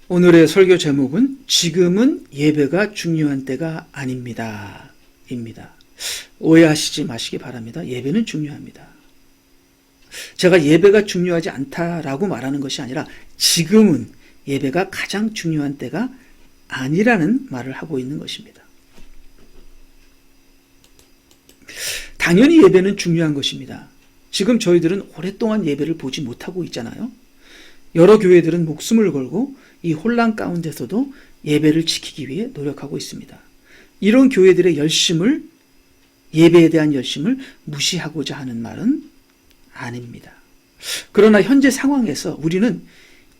오늘의 설교 제목은 지금은 예배가 중요한 때가 아닙니다. 입니다. 오해하시지 마시기 바랍니다. 예배는 중요합니다. 제가 예배가 중요하지 않다라고 말하는 것이 아니라 지금은 예배가 가장 중요한 때가 아니라는 말을 하고 있는 것입니다. 당연히 예배는 중요한 것입니다. 지금 저희들은 오랫동안 예배를 보지 못하고 있잖아요. 여러 교회들은 목숨을 걸고 이 혼란 가운데서도 예배를 지키기 위해 노력하고 있습니다. 이런 교회들의 열심을, 예배에 대한 열심을 무시하고자 하는 말은 아닙니다. 그러나 현재 상황에서 우리는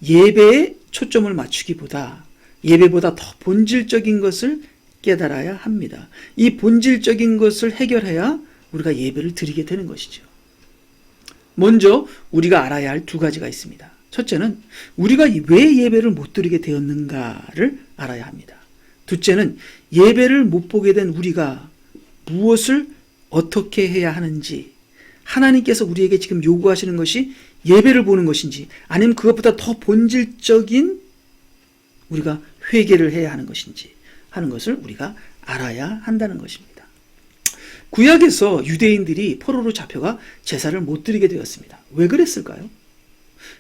예배에 초점을 맞추기보다 예배보다 더 본질적인 것을 깨달아야 합니다. 이 본질적인 것을 해결해야 우리가 예배를 드리게 되는 것이죠. 먼저 우리가 알아야 할 두 가지가 있습니다. 첫째는 우리가 왜 예배를 못 드리게 되었는가를 알아야 합니다. 둘째는 예배를 못 보게 된 우리가 무엇을 어떻게 해야 하는지, 하나님께서 우리에게 지금 요구하시는 것이 예배를 보는 것인지, 아니면 그것보다 더 본질적인 우리가 회개를 해야 하는 것인지 하는 것을 우리가 알아야 한다는 것입니다. 구약에서 유대인들이 포로로 잡혀가 제사를 못 드리게 되었습니다. 왜 그랬을까요?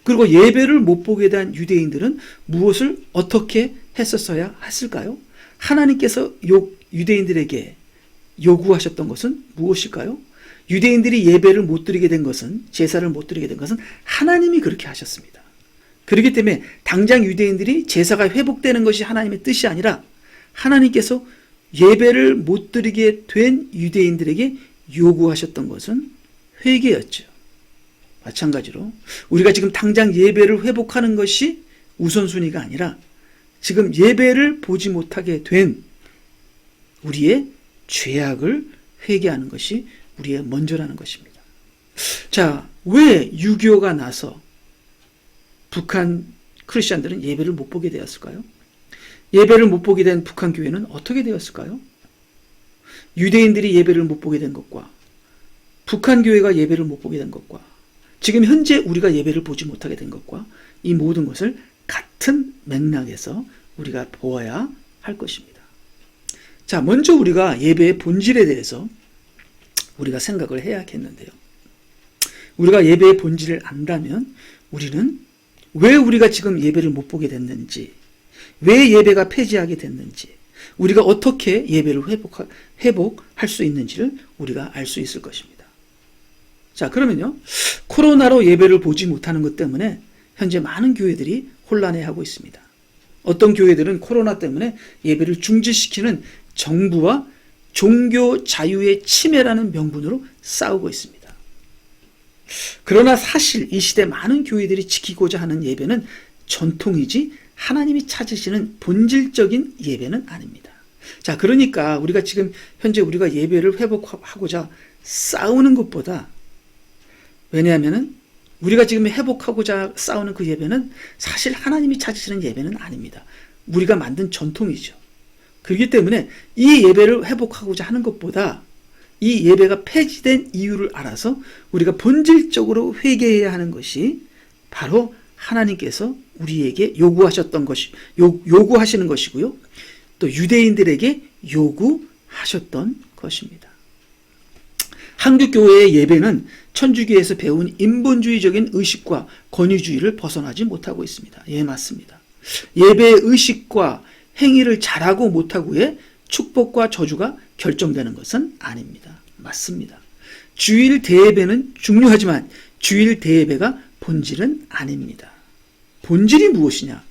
그리고 예배를 못 보게 된 유대인들은 무엇을 어떻게 했었어야 했을까요? 하나님께서 유대인들에게 요구하셨던 것은 무엇일까요? 유대인들이 예배를 못 드리게 된 것은, 제사를 못 드리게 된 것은 하나님이 그렇게 하셨습니다. 그렇기 때문에 당장 유대인들이 제사가 회복되는 것이 하나님의 뜻이 아니라 하나님께서 예배를 못 드리게 된 유대인들에게 요구하셨던 것은 회개였죠. 마찬가지로 우리가 지금 당장 예배를 회복하는 것이 우선순위가 아니라 지금 예배를 보지 못하게 된 우리의 죄악을 회개하는 것이 우리의 먼저라는 것입니다. 자, 왜 6.25가 나서 북한 크리스천들은 예배를 못 보게 되었을까요? 예배를 못 보게 된 북한 교회는 어떻게 되었을까요? 유대인들이 예배를 못 보게 된 것과 북한 교회가 예배를 못 보게 된 것과 지금 현재 우리가 예배를 보지 못하게 된 것과 이 모든 것을 같은 맥락에서 우리가 보아야 할 것입니다. 자, 먼저 우리가 예배의 본질에 대해서 우리가 생각을 해야겠는데요. 우리가 예배의 본질을 안다면 우리는 왜 우리가 지금 예배를 못 보게 됐는지, 왜 예배가 폐지하게 됐는지, 우리가 어떻게 예배를 회복할 수 있는지를 우리가 알 수 있을 것입니다. 자, 그러면요. 코로나로 예배를 보지 못하는 것 때문에 현재 많은 교회들이 혼란해하고 있습니다. 어떤 교회들은 코로나 때문에 예배를 중지시키는 정부와 종교 자유의 침해라는 명분으로 싸우고 있습니다. 그러나 사실 이 시대 많은 교회들이 지키고자 하는 예배는 전통이지 하나님이 찾으시는 본질적인 예배는 아닙니다. 자, 그러니까 우리가 지금 현재 우리가 예배를 회복하고자 싸우는 것보다, 왜냐하면 우리가 지금 회복하고자 싸우는 그 예배는 사실 하나님이 찾으시는 예배는 아닙니다. 우리가 만든 전통이죠. 그렇기 때문에 이 예배를 회복하고자 하는 것보다 이 예배가 폐지된 이유를 알아서 우리가 본질적으로 회개해야 하는 것이 바로 하나님께서 우리에게 요구하셨던 것이, 요구하시는 것이고요. 또 유대인들에게 요구하셨던 것입니다. 한국교회의 예배는 천주교에서 배운 인본주의적인 의식과 권위주의를 벗어나지 못하고 있습니다. 예, 맞습니다. 예배의 의식과 행위를 잘하고 못하고의 축복과 저주가 결정되는 것은 아닙니다. 맞습니다. 주일 대예배는 중요하지만 주일 대예배가 본질은 아닙니다. 본질이 무엇이냐?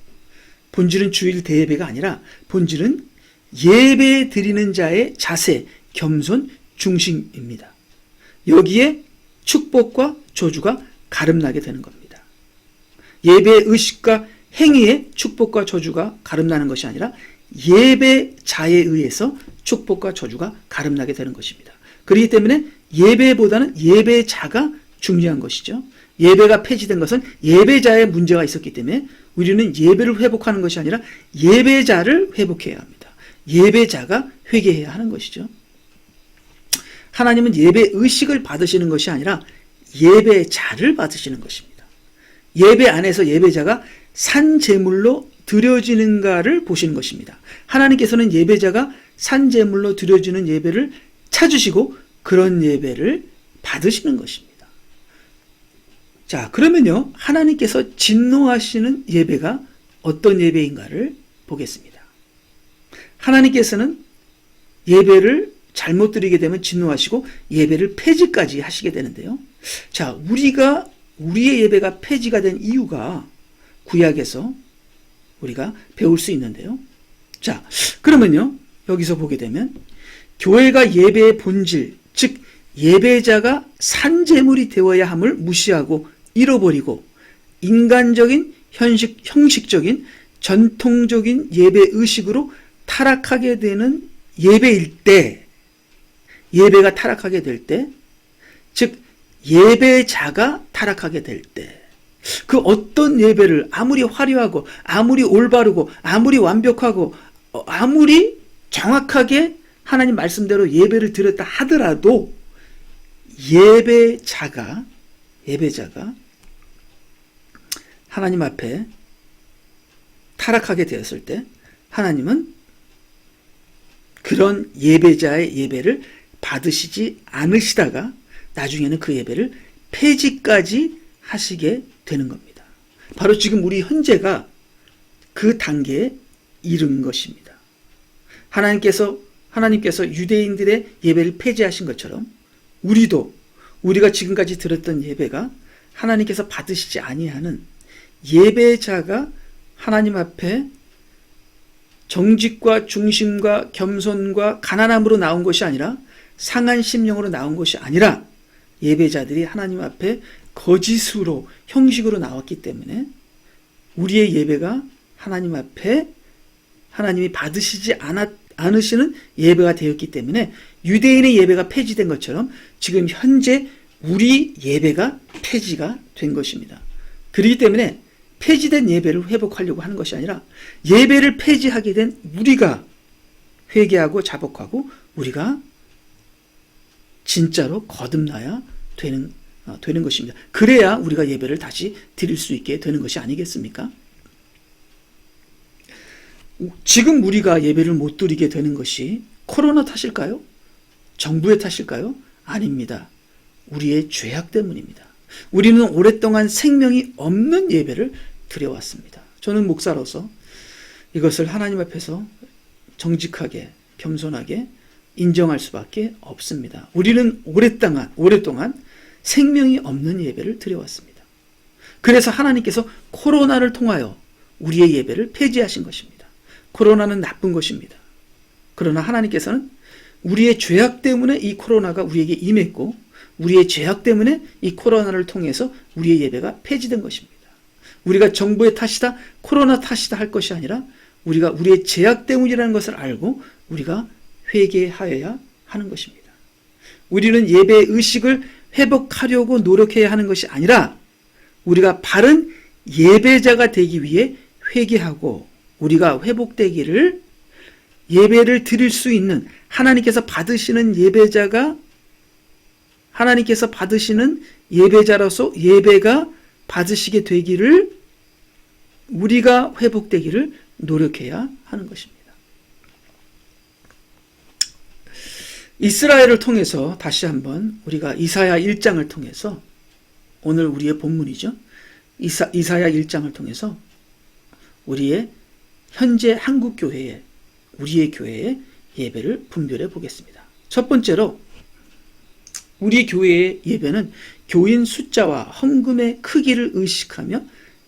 본질은 주일 대예배가 아니라 본질은 예배 드리는 자의 자세, 겸손, 중심입니다. 여기에 축복과 저주가 가름나게 되는 겁니다. 예배의 의식과 행위에 축복과 저주가 가름나는 것이 아니라 예배자에 의해서 축복과 저주가 가름나게 되는 것입니다. 그렇기 때문에 예배보다는 예배자가 중요한 것이죠. 예배가 폐지된 것은 예배자의 문제가 있었기 때문에 우리는 예배를 회복하는 것이 아니라 예배자를 회복해야 합니다. 예배자가 회개해야 하는 것이죠. 하나님은 예배 의식을 받으시는 것이 아니라 예배자를 받으시는 것입니다. 예배 안에서 예배자가 산 제물로 드려지는가를 보시는 것입니다. 하나님께서는 예배자가 산제물로 드려지는 예배를 찾으시고 그런 예배를 받으시는 것입니다. 자, 그러면요, 하나님께서 진노하시는 예배가 어떤 예배인가를 보겠습니다. 하나님께서는 예배를 잘못 드리게 되면 진노하시고 예배를 폐지까지 하시게 되는데요. 자, 우리의 예배가 폐지가 된 이유가 구약에서 우리가 배울 수 있는데요. 자, 그러면요, 여기서 보게 되면 교회가 예배의 본질, 즉 예배자가 산제물이 되어야 함을 무시하고 잃어버리고 인간적인 형식적인 전통적인 예배 의식으로 타락하게 되는 예배일 때, 예배가 타락하게 될 때, 즉 예배자가 타락하게 될 때, 그 어떤 예배를 아무리 화려하고 아무리 올바르고 아무리 완벽하고 아무리 정확하게 하나님 말씀대로 예배를 드렸다 하더라도 예배자가 하나님 앞에 타락하게 되었을 때 하나님은 그런 예배자의 예배를 받으시지 않으시다가 나중에는 그 예배를 폐지까지 하시게 되는 겁니다. 바로 지금 우리 현재가 그 단계에 이른 것입니다. 하나님께서 유대인들의 예배를 폐지하신 것처럼 우리가 지금까지 드렸던 예배가 하나님께서 받으시지 아니하는 예배자가 하나님 앞에 정직과 중심과 겸손과 가난함으로 나온 것이 아니라 상한 심령으로 나온 것이 아니라 예배자들이 하나님 앞에 거짓으로 형식으로 나왔기 때문에 우리의 예배가 하나님 앞에 하나님이 받으시지 않으시는 예배가 되었기 때문에 유대인의 예배가 폐지된 것처럼 지금 현재 우리 예배가 폐지가 된 것입니다. 그렇기 때문에 폐지된 예배를 회복하려고 하는 것이 아니라 예배를 폐지하게 된 우리가 회개하고 자복하고 우리가 진짜로 거듭나야 되는 것입니다. 그래야 우리가 예배를 다시 드릴 수 있게 되는 것이 아니겠습니까? 지금 우리가 예배를 못 드리게 되는 것이 코로나 탓일까요? 정부의 탓일까요? 아닙니다. 우리의 죄악 때문입니다. 우리는 오랫동안 생명이 없는 예배를 드려왔습니다. 저는 목사로서 이것을 하나님 앞에서 정직하게 겸손하게 인정할 수밖에 없습니다. 우리는 오랫동안 생명이 없는 예배를 드려왔습니다. 그래서 하나님께서 코로나를 통하여 우리의 예배를 폐지하신 것입니다. 코로나는 나쁜 것입니다. 그러나 하나님께서는 우리의 죄악 때문에 이 코로나가 우리에게 임했고 우리의 죄악 때문에 이 코로나를 통해서 우리의 예배가 폐지된 것입니다. 우리가 정부의 탓이다, 코로나 탓이다 할 것이 아니라 우리가 우리의 죄악 때문이라는 것을 알고 우리가 회개하여야 하는 것입니다. 우리는 예배의 의식을 회복하려고 노력해야 하는 것이 아니라 우리가 바른 예배자가 되기 위해 회개하고 우리가 회복되기를 예배를 드릴 수 있는 하나님께서 받으시는 예배자로서 예배가 받으시게 되기를 우리가 회복되기를 노력해야 하는 것입니다. 이스라엘을 통해서 다시 한번 우리가 이사야 1장을 통해서 오늘 우리의 본문이죠. 이사야 1장을 통해서 우리의 현재 한국교회에 우리의 교회의 예배를 분별해 보겠습니다. 첫 번째로 우리 교회의 예배는 교인 숫자와 헌금의 크기를 의식하며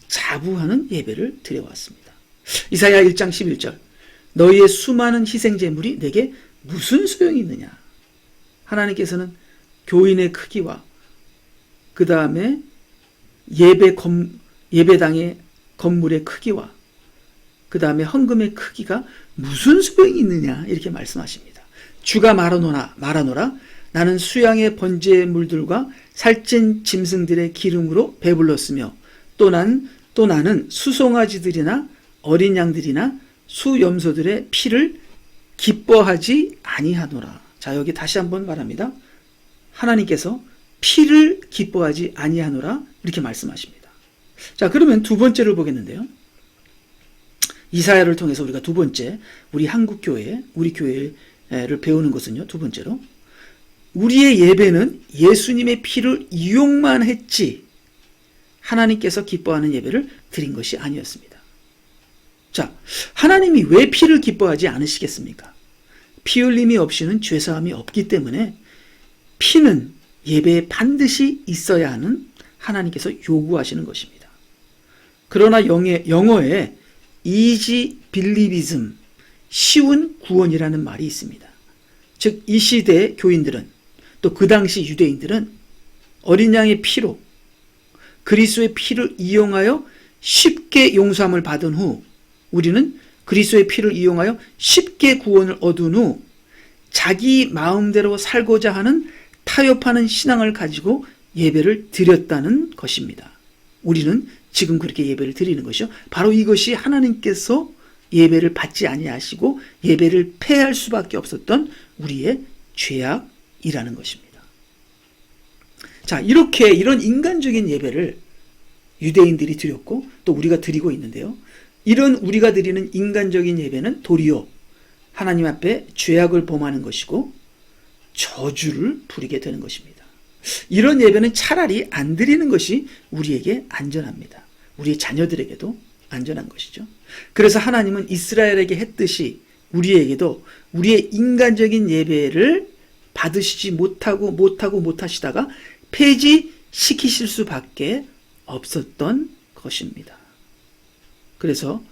자부하는 예배를 드려왔습니다. 이사야 1장 11절 너희의 수많은 희생제물이 내게 무슨 소용이 있느냐. 하나님께서는 교인의 크기와 그 다음에 예배당의 건물의 크기와 그 다음에 헌금의 크기가 무슨 소용이 있느냐 이렇게 말씀하십니다. 주가 말하노라 나는 수양의 번제물들과 살찐 짐승들의 기름으로 배불렀으며 또 나는 수송아지들이나 어린 양들이나 수염소들의 피를 기뻐하지 아니하노라. 자, 여기 다시 한번 말합니다. 하나님께서 피를 기뻐하지 아니하노라 이렇게 말씀하십니다. 자, 그러면 두 번째를 보겠는데요. 이사야를 통해서 우리가 두 번째, 우리 한국 교회, 우리 교회를 배우는 것은요, 두 번째로, 우리의 예배는 예수님의 피를 이용만 했지, 하나님께서 기뻐하는 예배를 드린 것이 아니었습니다. 자, 하나님이 왜 피를 기뻐하지 않으시겠습니까? 피 흘림이 없이는 죄사함이 없기 때문에 피는 예배에 반드시 있어야 하는 하나님께서 요구하시는 것입니다. 그러나 영어에 easy believism, 쉬운 구원이라는 말이 있습니다. 즉, 이 시대 교인들은, 또 그 당시 유대인들은 어린 양의 피로, 그리스도의 피를 이용하여 쉽게 용서함을 받은 후, 우리는 그리스도의 피를 이용하여 쉽게 구원을 얻은 후 자기 마음대로 살고자 하는 타협하는 신앙을 가지고 예배를 드렸다는 것입니다. 우리는 지금 그렇게 예배를 드리는 것이요, 바로 이것이 하나님께서 예배를 받지 아니하시고 예배를 폐할 수밖에 없었던 우리의 죄악이라는 것입니다. 자, 이런 인간적인 예배를 유대인들이 드렸고 또 우리가 드리고 있는데요, 이런 우리가 드리는 인간적인 예배는 도리어 하나님 앞에 죄악을 범하는 것이고 저주를 부리게 되는 것입니다. 이런 예배는 차라리 안 드리는 것이 우리에게 안전합니다. 우리의 자녀들에게도 안전한 것이죠. 그래서 하나님은 이스라엘에게 했듯이 우리에게도 우리의 인간적인 예배를 받으시지 못하시다가 폐지시키실 수밖에 없었던 것입니다. 그래서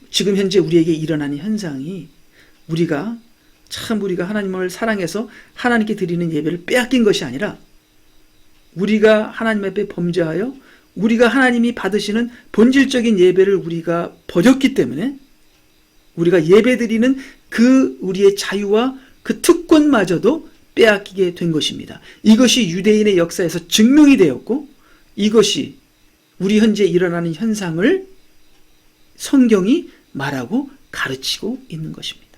지금 현재 우리에게 일어나는 현상이 우리가 하나님을 사랑해서 하나님께 드리는 예배를 빼앗긴 것이 아니라 우리가 하나님 앞에 범죄하여 우리가 하나님이 받으시는 본질적인 예배를 우리가 버렸기 때문에 우리가 예배 드리는 그 우리의 자유와 그 특권마저도 빼앗기게 된 것입니다. 이것이 유대인의 역사에서 증명이 되었고 이것이 우리 현재 일어나는 현상을 성경이 말하고 가르치고 있는 것입니다.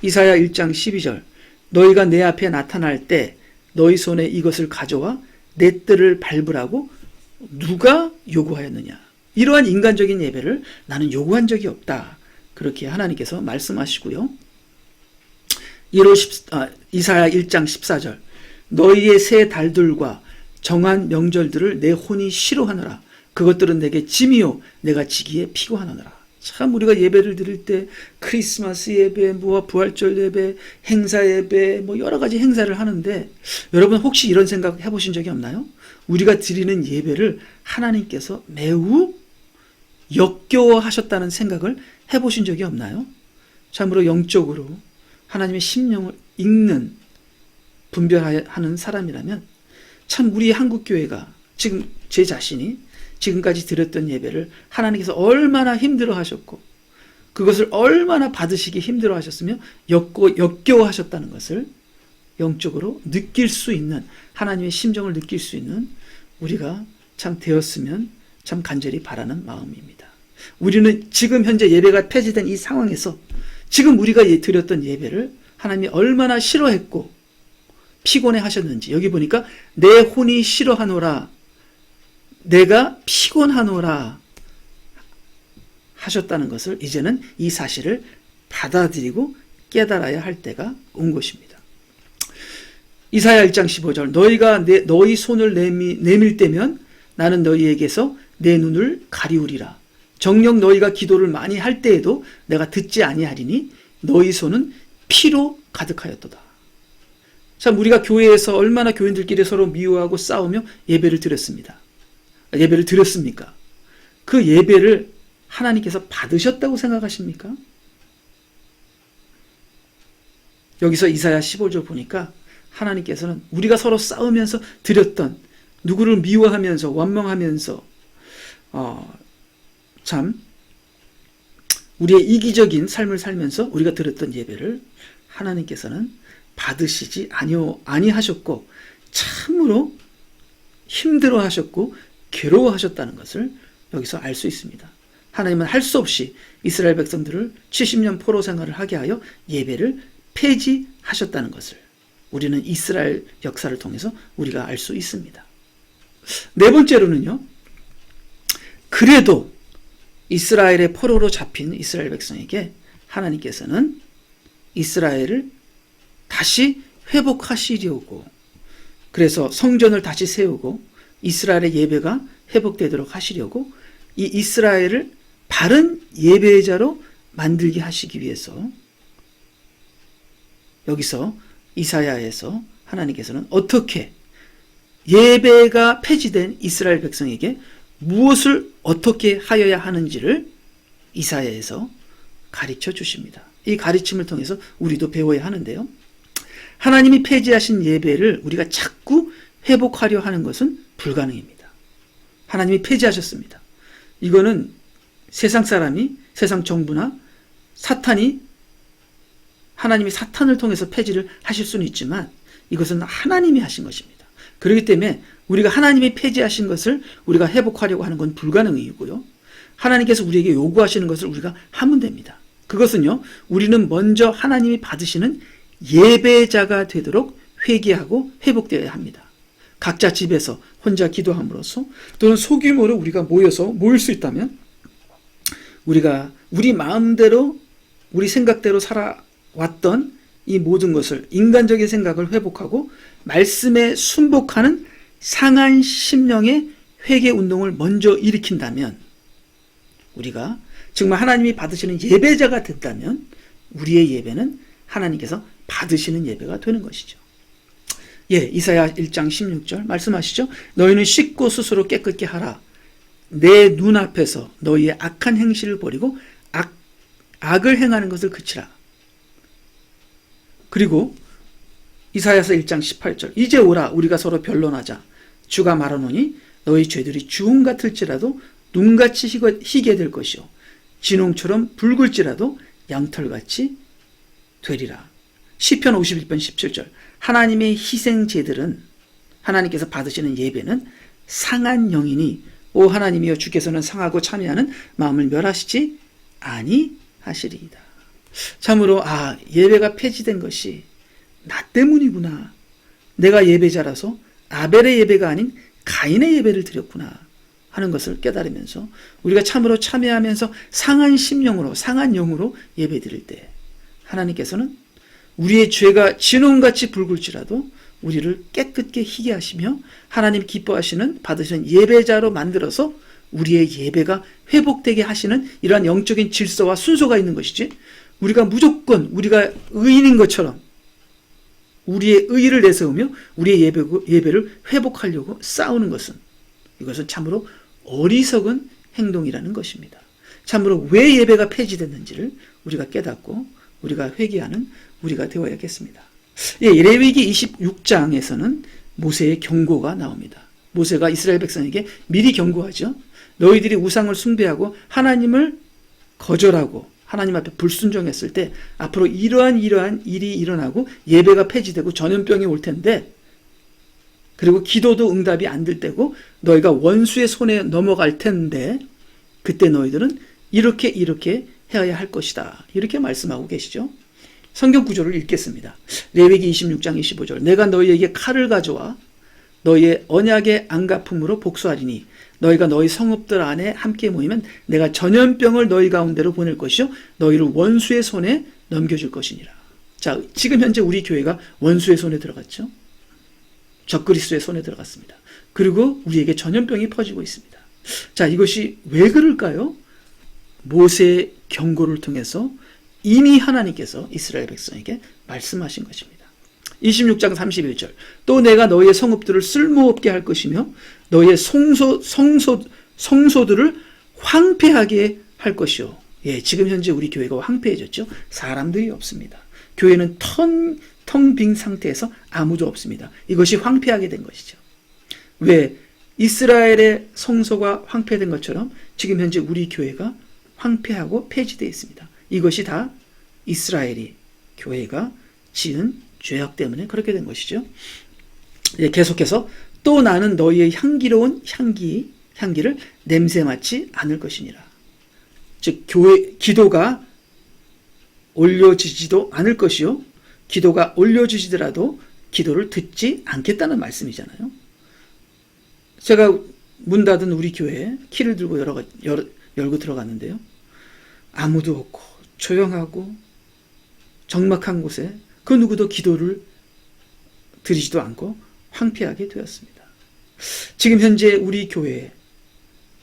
이사야 1장 12절, 너희가 내 앞에 나타날 때 너희 손에 이것을 가져와 내 뜰을 밟으라고 누가 요구하였느냐. 이러한 인간적인 예배를 나는 요구한 적이 없다. 그렇게 하나님께서 말씀하시고요. 이사야 1장 14절, 너희의 새 달들과 정한 명절들을 내 혼이 싫어하노라. 그것들은 내게 짐이요 내가 지기에 피고하노라. 참 우리가 예배를 드릴 때 크리스마스 예배, 부활절 예배, 행사 예배, 여러 가지 행사를 하는데 여러분 혹시 이런 생각 해보신 적이 없나요? 우리가 드리는 예배를 하나님께서 매우 역겨워하셨다는 생각을 해보신 적이 없나요? 참으로 영적으로 하나님의 심령을 읽는 분별하는 사람이라면 참 우리 한국교회가 지금 제 자신이 지금까지 드렸던 예배를 하나님께서 얼마나 힘들어하셨고 그것을 얼마나 받으시기 힘들어하셨으며 역겨워하셨다는 것을 영적으로 느낄 수 있는, 하나님의 심정을 느낄 수 있는 우리가 참 되었으면 참 간절히 바라는 마음입니다. 우리는 지금 현재 예배가 폐지된 이 상황에서 지금 우리가 드렸던 예배를 하나님이 얼마나 싫어했고 피곤해 하셨는지, 여기 보니까 내 혼이 싫어하노라, 내가 피곤하노라 하셨다는 것을 이제는 이 사실을 받아들이고 깨달아야 할 때가 온 것입니다. 이사야 1장 15절, 너희가 너희 손을 내밀 때면 나는 너희에게서 내 눈을 가리우리라. 정녕 너희가 기도를 많이 할 때에도 내가 듣지 아니하리니 너희 손은 피로 가득하였도다. 참 우리가 교회에서 얼마나 교인들끼리 서로 미워하고 싸우며 예배를 드렸습니다. 예배를 드렸습니까? 그 예배를 하나님께서 받으셨다고 생각하십니까? 여기서 이사야 15절 보니까 하나님께서는 우리가 서로 싸우면서 드렸던, 누구를 미워하면서 원망하면서 참 우리의 이기적인 삶을 살면서 우리가 드렸던 예배를 하나님께서는 받으시지 아니하셨고 참으로 힘들어하셨고 괴로워하셨다는 것을 여기서 알 수 있습니다. 하나님은 할 수 없이 이스라엘 백성들을 70년 포로 생활을 하게 하여 예배를 폐지하셨다는 것을 우리는 이스라엘 역사를 통해서 우리가 알 수 있습니다. 네 번째로는요, 그래도 이스라엘의 포로로 잡힌 이스라엘 백성에게 하나님께서는 이스라엘을 다시 회복하시려고, 그래서 성전을 다시 세우고 이스라엘의 예배가 회복되도록 하시려고 이 이스라엘을 바른 예배자로 만들게 하시기 위해서 여기서 이사야에서 하나님께서는 어떻게 예배가 폐지된 이스라엘 백성에게 무엇을 어떻게 하여야 하는지를 이사야에서 가르쳐 주십니다. 이 가르침을 통해서 우리도 배워야 하는데요. 하나님이 폐지하신 예배를 우리가 자꾸 회복하려 하는 것은 불가능입니다. 하나님이 폐지하셨습니다. 이거는 세상 사람이, 세상 정부나 사탄이, 하나님이 사탄을 통해서 폐지를 하실 수는 있지만 이것은 하나님이 하신 것입니다. 그렇기 때문에 우리가 하나님이 폐지하신 것을 우리가 회복하려고 하는 건 불가능이고요. 하나님께서 우리에게 요구하시는 것을 우리가 하면 됩니다. 그것은요, 우리는 먼저 하나님이 받으시는 예배자가 되도록 회개하고 회복되어야 합니다. 각자 집에서 혼자 기도함으로써 또는 소규모로 우리가 모일 수 있다면 우리가 우리 마음대로 우리 생각대로 살아왔던 이 모든 것을, 인간적인 생각을 회복하고 말씀에 순복하는 상한 심령의 회개 운동을 먼저 일으킨다면, 우리가 정말 하나님이 받으시는 예배자가 됐다면 우리의 예배는 하나님께서 받으시는 예배가 되는 것이죠. 이사야 1장 16절 말씀하시죠. 너희는 씻고 스스로 깨끗게 하라. 내 눈앞에서 너희의 악한 행실을 버리고 악을 행하는 것을 그치라. 그리고 이사야서 1장 18절 이제 오라 우리가 서로 변론하자. 주가 말하노니 너희 죄들이 주홍 같을지라도 눈같이 희게 될 것이요 진홍처럼 붉을지라도 양털같이 되리라. 시편 51편 17절 하나님의 희생제들은, 하나님께서 받으시는 예배는 상한 영이니 오 하나님이여 주께서는 상하고 참여하는 마음을 멸하시지 아니하시리이다. 참으로 예배가 폐지된 것이 나 때문이구나. 내가 예배자라서 아벨의 예배가 아닌 가인의 예배를 드렸구나 하는 것을 깨달으면서 우리가 참으로 참여하면서 상한 심령으로, 상한 영으로 예배 드릴 때 하나님께서는 우리의 죄가 진홍같이 붉을지라도 우리를 깨끗게 희게 하시며 하나님 기뻐하시는 받으시는 예배자로 만들어서 우리의 예배가 회복되게 하시는 이러한 영적인 질서와 순서가 있는 것이지, 우리가 무조건 우리가 의인인 것처럼 우리의 의의를 내세우며 우리의 예배를 회복하려고 싸우는 것은, 이것은 참으로 어리석은 행동이라는 것입니다. 참으로 왜 예배가 폐지됐는지를 우리가 깨닫고 우리가 회개하는 우리가 되어야겠습니다. 레위기 26장에서는 모세의 경고가 나옵니다. 모세가 이스라엘 백성에게 미리 경고하죠. 너희들이 우상을 숭배하고 하나님을 거절하고 하나님 앞에 불순종했을 때 앞으로 이러한 일이 일어나고 예배가 폐지되고 전염병이 올 텐데, 그리고 기도도 응답이 안 될 때고 너희가 원수의 손에 넘어갈 텐데 그때 너희들은 이렇게 해야 할 것이다. 이렇게 말씀하고 계시죠. 성경 구조를 읽겠습니다. 레위기 26장 25절 내가 너희에게 칼을 가져와 너희의 언약의 안갚음으로 복수하리니 너희가 너희 성읍들 안에 함께 모이면 내가 전염병을 너희 가운데로 보낼 것이요 너희를 원수의 손에 넘겨줄 것이니라. 자, 지금 현재 우리 교회가 원수의 손에 들어갔죠. 적그리스도의 손에 들어갔습니다. 그리고 우리에게 전염병이 퍼지고 있습니다. 자, 이것이 왜 그럴까요? 모세의 경고를 통해서 이미 하나님께서 이스라엘 백성에게 말씀하신 것입니다. 26장 31절 또 내가 너희의 성읍들을 쓸모없게 할 것이며 너희의 성소들을 황폐하게 할 것이요. 지금 현재 우리 교회가 황폐해졌죠. 사람들이 없습니다. 교회는 텅 빈 상태에서 아무도 없습니다. 이것이 황폐하게 된 것이죠. 왜? 이스라엘의 성소가 황폐된 것처럼 지금 현재 우리 교회가 황폐하고 폐지되어 있습니다. 이것이 다 이스라엘이, 교회가 지은 죄악 때문에 그렇게 된 것이죠. 계속해서 또 나는 너희의 향기로운 향기를 냄새 맡지 않을 것이니라. 즉 기도가 올려지지도 않을 것이요 기도가 올려지시더라도 기도를 듣지 않겠다는 말씀이잖아요. 제가 문 닫은 우리 교회에 키를 들고 열고 들어갔는데요. 아무도 없고 조용하고 적막한 곳에 그 누구도 기도를 드리지도 않고 황폐하게 되었습니다. 지금 현재 우리 교회에,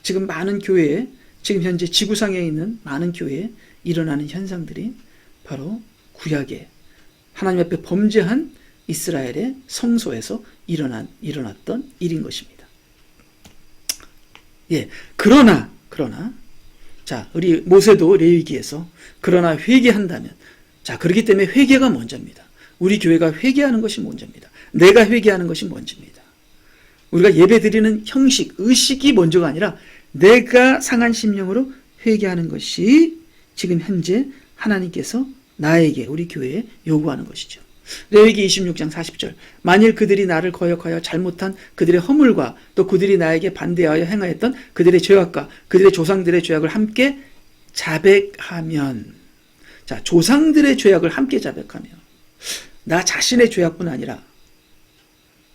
지금 많은 교회에, 지금 현재 지구상에 있는 많은 교회에 일어나는 현상들이 바로 구약에 하나님 앞에 범죄한 이스라엘의 성소에서 일어났던 일인 것입니다. 예, 그러나 자, 우리 모세도 레위기에서 그러나 회개한다면, 자, 그렇기 때문에 회개가 먼저입니다. 우리 교회가 회개하는 것이 먼저입니다. 내가 회개하는 것이 먼저입니다. 우리가 예배드리는 형식, 의식이 먼저가 아니라 내가 상한 심령으로 회개하는 것이 지금 현재 하나님께서 나에게, 우리 교회에 요구하는 것이죠. 레위기 26장 40절, 만일 그들이 나를 거역하여 잘못한 그들의 허물과 또 그들이 나에게 반대하여 행하였던 그들의 죄악과 그들의 조상들의 죄악을 함께 자백하면, 자, 조상들의 죄악을 함께 자백하며, 나 자신의 죄악뿐 아니라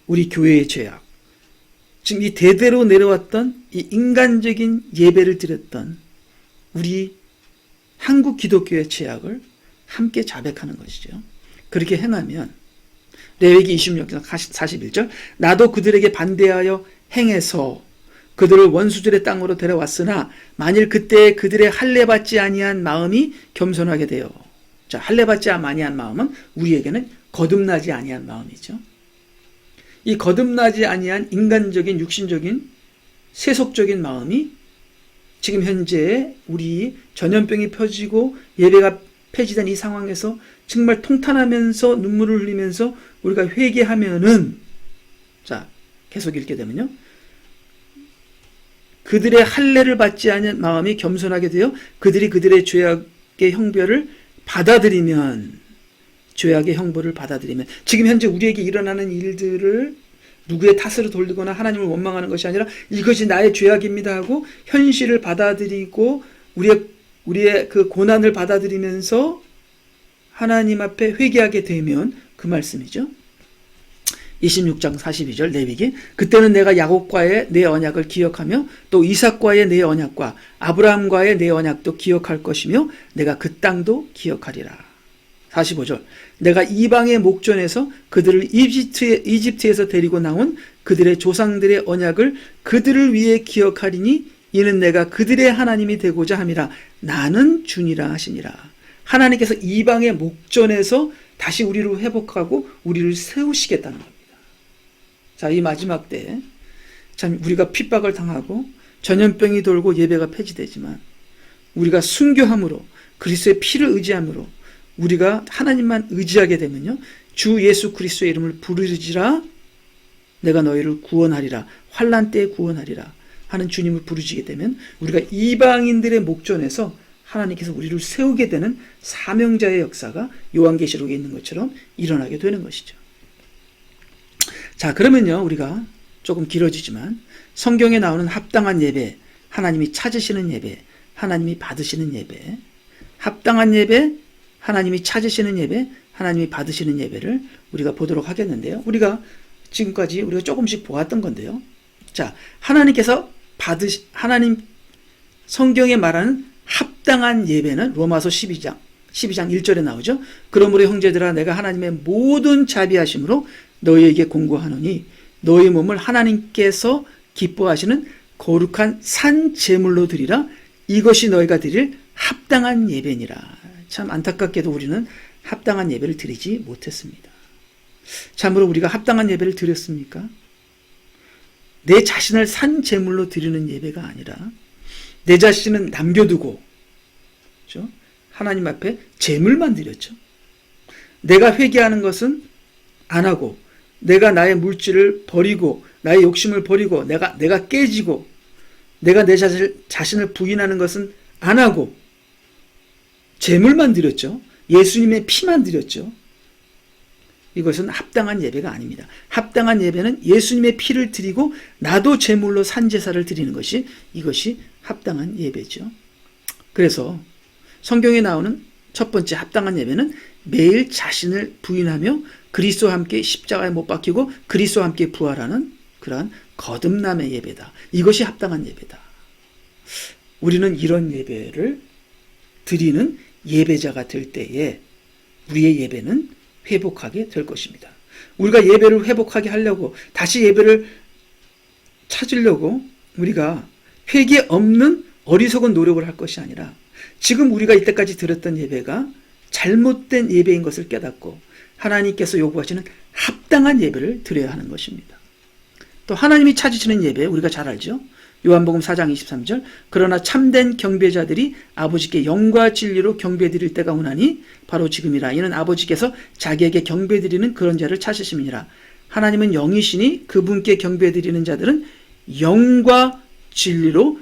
우리 교회의 죄악, 지금 이 대대로 내려왔던 이 인간적인 예배를 드렸던 우리 한국 기독교의 죄악을 함께 자백하는 것이죠. 그렇게 행하면 레위기 26장 41절, 나도 그들에게 반대하여 행해서 그들을 원수들의 땅으로 데려왔으나 만일 그때 그들의 할례받지 아니한 마음이 겸손하게 되어, 자, 할례받지 아니한 마음은 우리에게는 거듭나지 아니한 마음이죠. 이 거듭나지 아니한 인간적인 육신적인 세속적인 마음이 지금 현재 우리 전염병이 펴지고 예배가 폐지된 이 상황에서 정말 통탄하면서 눈물을 흘리면서 우리가 회개하면은, 자, 계속 읽게 되면요, 그들의 할례를 받지 않은 마음이 겸손하게 되어 그들이 그들의 죄악의 형벌을 받아들이면, 죄악의 형벌을 받아들이면, 지금 현재 우리에게 일어나는 일들을 누구의 탓으로 돌리거나 하나님을 원망하는 것이 아니라 이것이 나의 죄악입니다 하고 현실을 받아들이고 우리의 그 고난을 받아들이면서 하나님 앞에 회개하게 되면, 그 말씀이죠. 26장 42절 레위기, 그때는 내가 야곱과의 내 언약을 기억하며 또 이삭과의 내 언약과 아브라함과의 내 언약도 기억할 것이며 내가 그 땅도 기억하리라. 45절, 내가 이방의 목전에서 그들을 이집트에서 데리고 나온 그들의 조상들의 언약을 그들을 위해 기억하리니 이는 내가 그들의 하나님이 되고자 함이라. 나는 주니라 하시니라. 하나님께서 이방의 목전에서 다시 우리를 회복하고 우리를 세우시겠다는 겁니다. 자, 이 마지막 때에 참 우리가 핍박을 당하고 전염병이 돌고 예배가 폐지되지만 우리가 순교함으로, 그리스도의 피를 의지함으로 우리가 하나님만 의지하게 되면요, 주 예수 그리스도의 이름을 부르짖으라 내가 너희를 구원하리라, 환난 때에 구원하리라 하는 주님을 부르짖게 되면 우리가 이방인들의 목전에서 하나님께서 우리를 세우게 되는 사명자의 역사가 요한계시록에 있는 것처럼 일어나게 되는 것이죠. 자, 그러면요, 우리가 조금 길어지지만 성경에 나오는 합당한 예배, 하나님이 찾으시는 예배, 하나님이 받으시는 예배, 합당한 예배, 하나님이 찾으시는 예배, 하나님이 받으시는 예배를 우리가 보도록 하겠는데요. 우리가 지금까지 우리가 조금씩 보았던 건데요. 자, 하나님 성경에 말하는 합당한 예배는 로마서 12장 1절에 나오죠. 그러므로 형제들아, 내가 하나님의 모든 자비하심으로 너희에게 공고하노니 너희 몸을 하나님께서 기뻐하시는 거룩한 산 제물로 드리라. 이것이 너희가 드릴 합당한 예배니라. 참 안타깝게도 우리는 합당한 예배를 드리지 못했습니다. 참으로 우리가 합당한 예배를 드렸습니까? 내 자신을 산 제물로 드리는 예배가 아니라 내 자신은 남겨두고, 그렇죠? 하나님 앞에 제물만 드렸죠. 내가 회개하는 것은 안 하고, 내가 나의 물질을 버리고, 나의 욕심을 버리고, 내가 깨지고, 내가 내 자신을 부인하는 것은 안 하고, 제물만 드렸죠. 예수님의 피만 드렸죠. 이것은 합당한 예배가 아닙니다. 합당한 예배는 예수님의 피를 드리고 나도 제물로 산제사를 드리는 것이, 이것이 합당한 예배죠. 그래서 성경에 나오는 첫 번째 합당한 예배는 매일 자신을 부인하며 그리스도와 함께 십자가에 못 박히고 그리스도와 함께 부활하는 그러한 거듭남의 예배다. 이것이 합당한 예배다. 우리는 이런 예배를 드리는 예배자가 될 때에 우리의 예배는 회복하게 될 것입니다. 우리가 예배를 회복하게 하려고, 다시 예배를 찾으려고 우리가 회개 없는 어리석은 노력을 할 것이 아니라, 지금 우리가 이때까지 드렸던 예배가 잘못된 예배인 것을 깨닫고 하나님께서 요구하시는 합당한 예배를 드려야 하는 것입니다. 또 하나님이 찾으시는 예배, 우리가 잘 알죠? 요한복음 4장 23절, 그러나 참된 경배자들이 아버지께 영과 진리로 경배드릴 때가 오나니 바로 지금이라. 이는 아버지께서 자기에게 경배드리는 그런 자를 찾으심이니라. 하나님은 영이시니 그분께 경배드리는 자들은 영과 진리로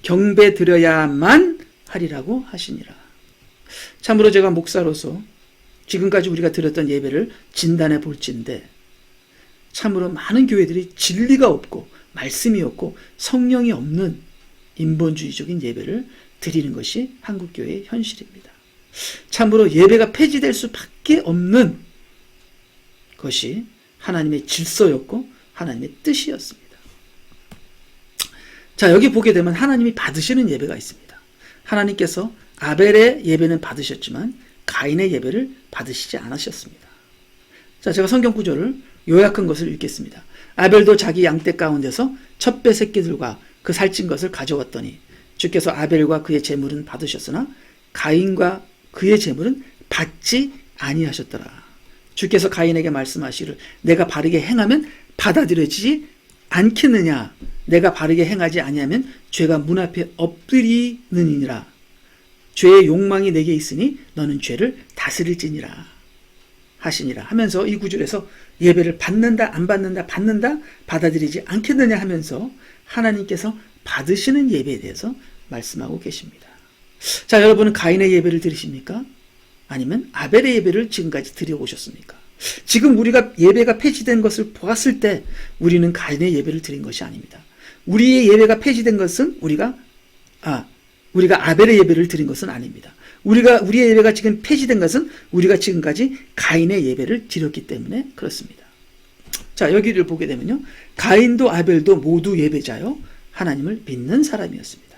경배드려야만 하리라고 하시니라. 참으로 제가 목사로서 지금까지 우리가 드렸던 예배를 진단해 볼진데, 참으로 많은 교회들이 진리가 없고 말씀이 없고 성령이 없는 인본주의적인 예배를 드리는 것이 한국교회의 현실입니다. 참으로 예배가 폐지될 수밖에 없는 것이 하나님의 질서였고 하나님의 뜻이었습니다. 자, 여기 보게 되면 하나님이 받으시는 예배가 있습니다. 하나님께서 아벨의 예배는 받으셨지만 가인의 예배를 받으시지 않으셨습니다. 자, 제가 성경 구절을 요약한 것을 읽겠습니다. 아벨도 자기 양떼 가운데서 첫 배 새끼들과 그 살찐 것을 가져왔더니 주께서 아벨과 그의 제물은 받으셨으나 가인과 그의 제물은 받지 아니하셨더라. 주께서 가인에게 말씀하시기를 내가 바르게 행하면 받아들여지지 않겠느냐. 내가 바르게 행하지 아니하면 죄가 문 앞에 엎드리느니라. 죄의 욕망이 내게 있으니 너는 죄를 다스릴지니라 하시니라 하면서, 이 구절에서 예배를 받는다 안 받는다, 받는다 받아들이지 않겠느냐 하면서 하나님께서 받으시는 예배에 대해서 말씀하고 계십니다. 자, 여러분은 가인의 예배를 드리십니까? 아니면 아벨의 예배를 지금까지 드려오셨습니까? 지금 우리가 예배가 폐지된 것을 보았을 때 우리는 가인의 예배를 드린 것이 아닙니다. 우리의 예배가 폐지된 것은 우리가 아벨의 예배를 드린 것은 아닙니다. 우리의 예배가 지금 폐지된 것은 우리가 지금까지 가인의 예배를 드렸기 때문에 그렇습니다. 자, 여기를 보게 되면요, 가인도 아벨도 모두 예배자요 하나님을 믿는 사람이었습니다.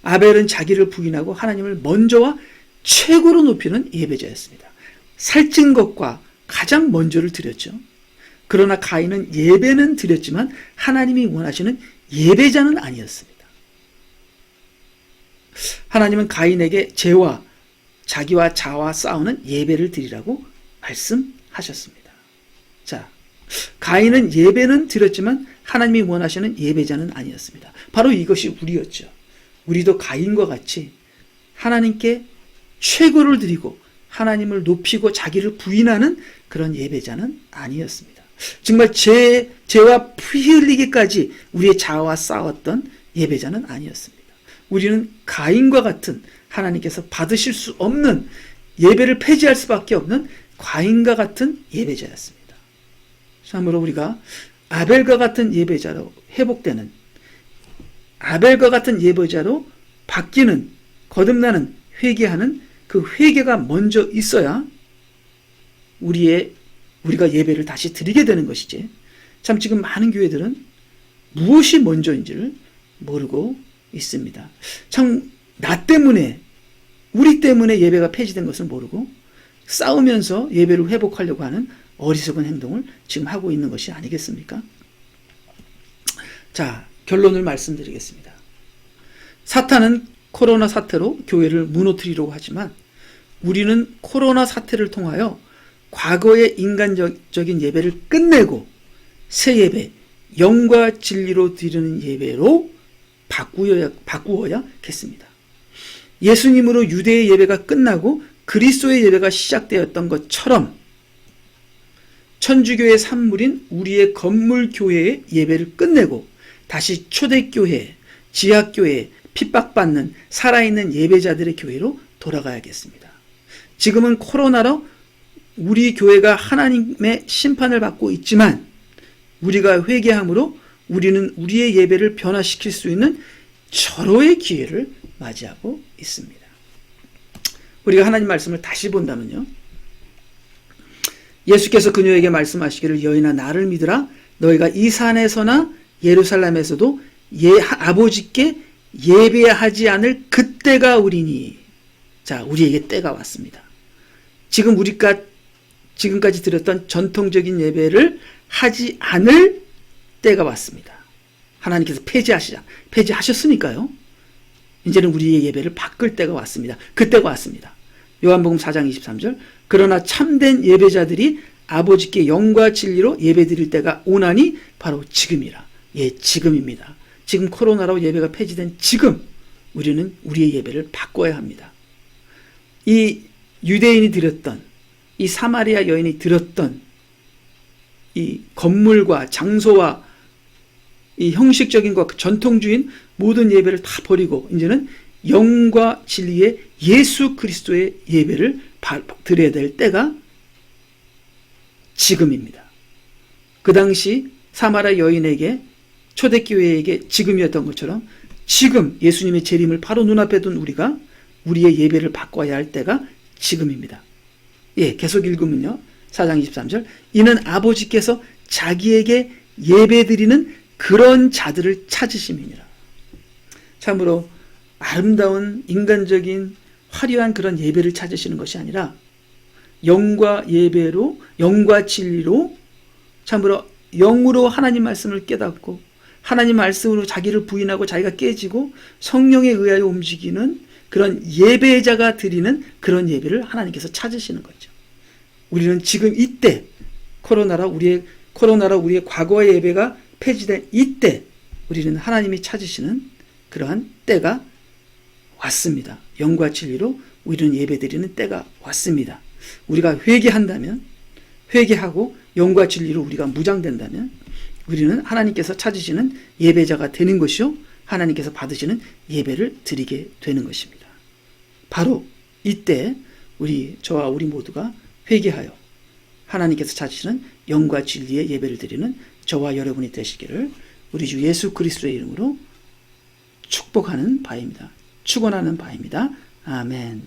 아벨은 자기를 부인하고 하나님을 먼저와 최고로 높이는 예배자였습니다. 살찐 것과 가장 먼저를 드렸죠. 그러나 가인은 예배는 드렸지만 하나님이 원하시는 예배자는 아니었습니다. 하나님은 가인에게 죄와 자기와 자와 싸우는 예배를 드리라고 말씀하셨습니다. 자, 가인은 예배는 드렸지만 하나님이 원하시는 예배자는 아니었습니다. 바로 이것이 우리였죠. 우리도 가인과 같이 하나님께 최고를 드리고 하나님을 높이고 자기를 부인하는 그런 예배자는 아니었습니다. 정말 죄와 피 흘리기까지 우리의 자아와 싸웠던 예배자는 아니었습니다. 우리는 가인과 같은, 하나님께서 받으실 수 없는, 예배를 폐지할 수밖에 없는 가인과 같은 예배자였습니다. 참으로 우리가 아벨과 같은 예배자로 회복되는, 아벨과 같은 예배자로 바뀌는, 거듭나는, 회개하는 그 회개가 먼저 있어야 우리가 예배를 다시 드리게 되는 것이지. 참 지금 많은 교회들은 무엇이 먼저인지를 모르고 있습니다. 참 나 때문에, 우리 때문에 예배가 폐지된 것을 모르고 싸우면서 예배를 회복하려고 하는 어리석은 행동을 지금 하고 있는 것이 아니겠습니까? 자, 결론을 말씀드리겠습니다. 사탄은 코로나 사태로 교회를 무너뜨리려고 하지만 우리는 코로나 사태를 통하여 과거의 인간적인 예배를 끝내고 새 예배, 영과 진리로 드리는 예배로 바꾸어야겠습니다. 예수님으로 유대의 예배가 끝나고 그리스도의 예배가 시작되었던 것처럼 천주교의 산물인 우리의 건물 교회의 예배를 끝내고 다시 초대교회, 지하교회, 핍박받는 살아있는 예배자들의 교회로 돌아가야겠습니다. 지금은 코로나로 우리 교회가 하나님의 심판을 받고 있지만 우리가 회개함으로 우리는 우리의 예배를 변화시킬 수 있는 절호의 기회를 맞이하고 있습니다. 우리가 하나님 말씀을 다시 본다면요, 예수께서 그녀에게 말씀하시기를 여인아 나를 믿으라. 너희가 이 산에서나 예루살렘에서도 아버지께 예배하지 않을 그때가 오리니. 자, 우리에게 때가 왔습니다. 지금 우리가 지금까지 드렸던 전통적인 예배를 하지 않을 때가 왔습니다. 하나님께서 폐지하셨으니까요. 이제는 우리의 예배를 바꿀 때가 왔습니다. 그때가 왔습니다. 요한복음 4장 23절. 그러나 참된 예배자들이 아버지께 영과 진리로 예배드릴 때가 오나니 바로 지금이라. 예, 지금입니다. 지금 코로나로 예배가 폐지된 지금 우리는 우리의 예배를 바꿔야 합니다. 이 유대인이 드렸던, 이 사마리아 여인이 드렸던 이 건물과 장소와 이 형식적인 것, 전통주의인 모든 예배를 다 버리고 이제는 영과 진리의 예수 그리스도의 예배를 드려야 될 때가 지금입니다. 그 당시 사마리아 여인에게, 초대교회에게 지금이었던 것처럼 지금 예수님의 재림을 바로 눈앞에 둔 우리가 우리의 예배를 바꿔야 할 때가 지금입니다. 예, 계속 읽으면요. 4장 23절. 이는 아버지께서 자기에게 예배드리는 그런 자들을 찾으심이니라. 참으로 아름다운 인간적인 화려한 그런 예배를 찾으시는 것이 아니라 영과 예배로, 영과 진리로, 참으로 영으로 하나님 말씀을 깨닫고 하나님 말씀으로 자기를 부인하고 자기가 깨지고 성령에 의하여 움직이는 그런 예배자가 드리는 그런 예배를 하나님께서 찾으시는 거죠. 우리는 지금 이때 코로나로 우리의 과거의 예배가 폐지된 이때 우리는 하나님이 찾으시는 그러한 때가 왔습니다. 영과 진리로 우리는 예배드리는 때가 왔습니다. 우리가 회개한다면, 회개하고 영과 진리로 우리가 무장된다면 우리는 하나님께서 찾으시는 예배자가 되는 것이요, 하나님께서 받으시는 예배를 드리게 되는 것입니다. 바로 이때 저와 우리 모두가 회개하여 하나님께서 찾으시는 영과 진리의 예배를 드리는 저와 여러분이 되시기를 우리 주 예수 그리스도의 이름으로 축복하는 바입니다. 축원하는 바입니다. 아멘.